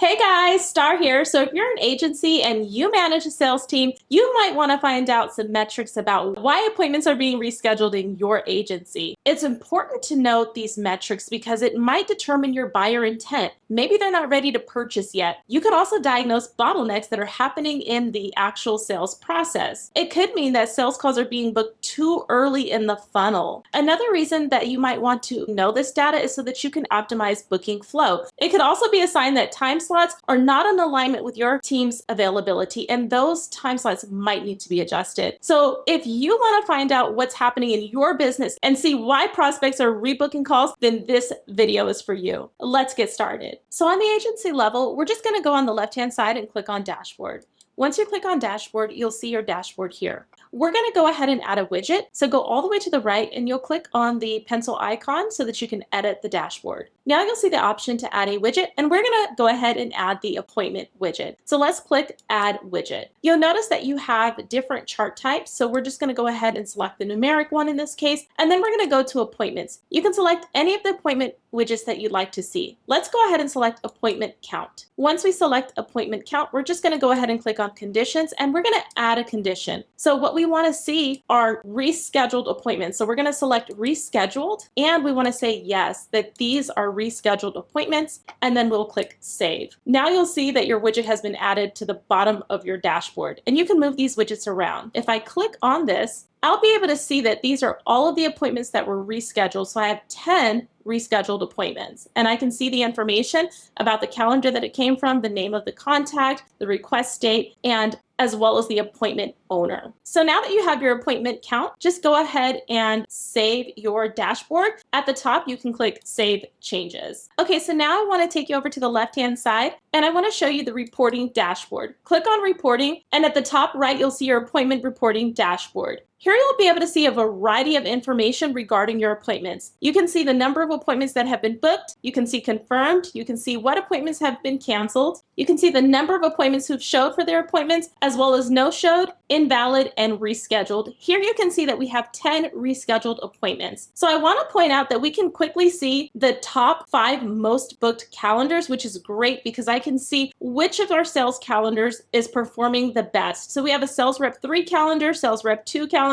Hey guys, Starr here. So if you're an agency and you manage a sales team, you might want to find out some metrics about why appointments are being rescheduled in your agency. It's important to note these metrics because it might determine your buyer intent. Maybe they're not ready to purchase yet. You could also diagnose bottlenecks that are happening in the actual sales process. It could mean that sales calls are being booked too early in the funnel. Another reason that you might want to know this data is so that you can optimize booking flow. It could also be a sign that time slots are not in alignment with your team's availability, and those time slots might need to be adjusted. So if you want to find out what's happening in your business and see why prospects are rebooking calls, then this video is for you. Let's get started. So on the agency level, we're just going to go on the left-hand side and click on Dashboard. Once you click on Dashboard, you'll see your dashboard here. We're going to go ahead and add a widget. So go all the way to the right and you'll click on the pencil icon so that you can edit the dashboard. Now you'll see the option to add a widget, and we're going to go ahead and add the appointment widget. So let's click Add Widget. You'll notice that you have different chart types. So we're just going to go ahead and select the numeric one in this case, and then we're going to go to appointments. You can select any of the appointment widgets that you'd like to see. Let's go ahead and select appointment count. Once we select appointment count, we're just going to go ahead and click on conditions, and we're going to add a condition. So what we want to see are rescheduled appointments. So we're going to select rescheduled, and we want to say yes, that these are rescheduled appointments, and then we'll click save. Now you'll see that your widget has been added to the bottom of your dashboard, and you can move these widgets around. If I click on this, I'll be able to see that these are all of the appointments that were rescheduled. So I have 10 rescheduled appointments, and I can see the information about the calendar that it came from, the name of the contact, the request date, and as well as the appointment owner. So now that you have your appointment count, just go ahead and save your dashboard. At the top, you can click Save Changes. Okay, so now I want to take you over to the left-hand side, and I want to show you the reporting dashboard. Click on Reporting, and at the top right, you'll see your appointment reporting dashboard. Here you'll be able to see a variety of information regarding your appointments. You can see the number of appointments that have been booked. You can see confirmed. You can see what appointments have been canceled. You can see the number of appointments who've showed for their appointments, as well as no showed, invalid, and rescheduled. Here you can see that we have 10 rescheduled appointments. So I want to point out that we can quickly see the top 5 most booked calendars, which is great because I can see which of our sales calendars is performing the best. So we have a sales rep 3 calendar, sales rep 2 calendar,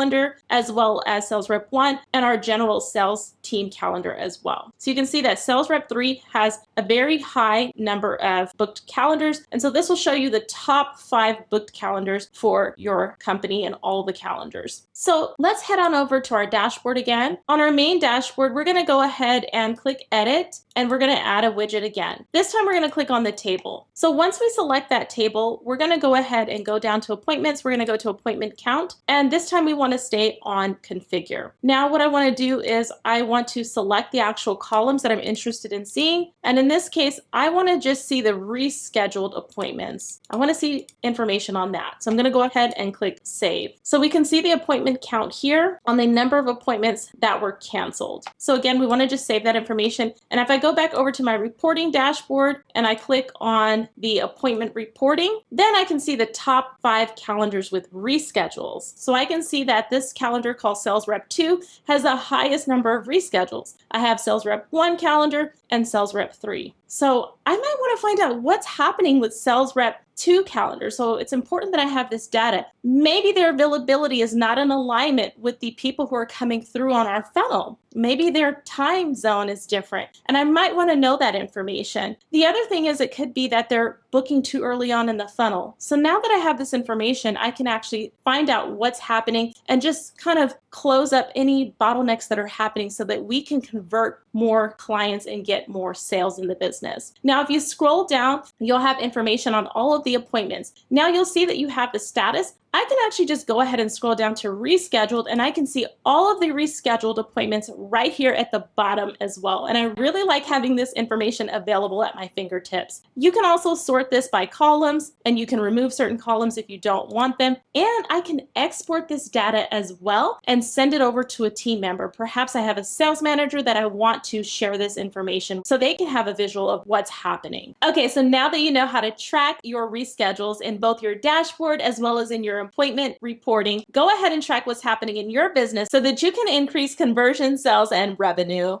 as well as sales rep 1, and our general sales team calendar as well. So you can see that sales rep 3 has a very high number of booked calendars. And so this will show you the top 5 booked calendars for your company and all the calendars. So let's head on over to our dashboard again. On our main dashboard, we're going to go ahead and click Edit, and we're going to add a widget again. This time we're going to click on the table. So once we select that table, we're going to go ahead and go down to appointments. We're going to go to appointment count, and this time we want to stay on configure. Now what I want to do is I want to select the actual columns that I'm interested in seeing, and in this case I want to just see the rescheduled appointments. I want to see information on that. So I'm going to go ahead and click Save. So we can see the appointment count here on the number of appointments that were canceled. So again, we want to just save that information, and if I go back over to my reporting dashboard and I click on the appointment reporting, then I can see the top 5 calendars with reschedules. So I can see that this calendar called Sales Rep 2 has the highest number of reschedules. I have Sales Rep 1 calendar and Sales Rep 3. So I might want to find out what's happening with Sales Rep 2 calendar. So it's important that I have this data. Maybe their availability is not in alignment with the people who are coming through on our funnel. Maybe their time zone is different, and I might want to know that information. The other thing is it could be that they're booking too early on in the funnel. So now that I have this information, I can actually find out what's happening and just kind of close up any bottlenecks that are happening so that we can convert more clients and get more sales in the business. Now, if you scroll down, you'll have information on all of the appointments. Now you'll see that you have the status. I can actually just go ahead and scroll down to rescheduled, and I can see all of the rescheduled appointments right here at the bottom as well. And I really like having this information available at my fingertips. You can also sort this by columns, and you can remove certain columns if you don't want them. And I can export this data as well and send it over to a team member. Perhaps I have a sales manager that I want to share this information so they can have a visual of what's happening. Okay, so now that you know how to track your reschedules in both your dashboard as well as in your appointment reporting, go ahead and track what's happening in your business so that you can increase conversion, sales, and revenue.